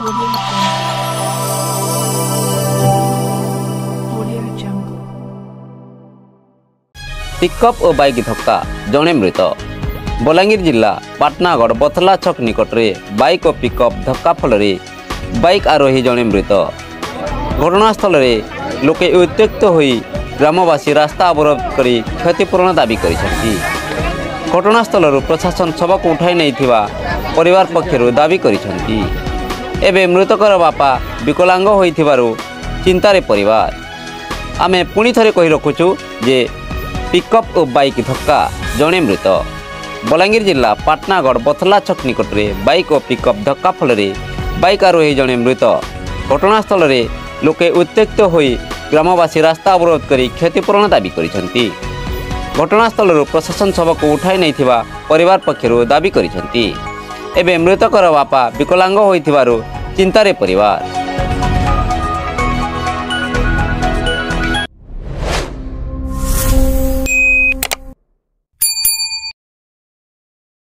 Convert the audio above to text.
Audio Jungle. Pickup और bike धक्का जड़े मृत। बलांगीर जिला पाटनागढ़ बथला छक निकट में बाइक और पिकअप धक्का फल बाइक आरोही जड़े मृत। घटनास्थल में लोके उत्त्यक्त होई ग्रामवासी रास्ता अवरोध कर क्षतिपूरण दाबी करिसेंती। घटनास्थल प्रशासन शव को उठाई नहीं परिवार पक्षर दाबी करिसेंती। एबे मृतकर बापा विकलांग होइथिबारु चिंतारे परिवार। आमे पुणी थरे कहि रखुछु जे पिकअप और बाइक धक्का जड़े मृत। बलांगीर जिला पाटनागढ़ बथला छक निकट में बाइक और पिकअप धक्का फल बाइक आरोही जड़े मृत। घटनास्थल में लोके उत्त्यक्त होई ग्रामवासी रास्ता अवरोध कर क्षतिपूरण दाबी करिसेंती। घटनास्थल प्रशासन शव को उठाई नहीं परिवार पक्षर दाबी करिसेंती। एबे मृतकर बापा विकलांग होइथिबारु चिंतारे परिवार।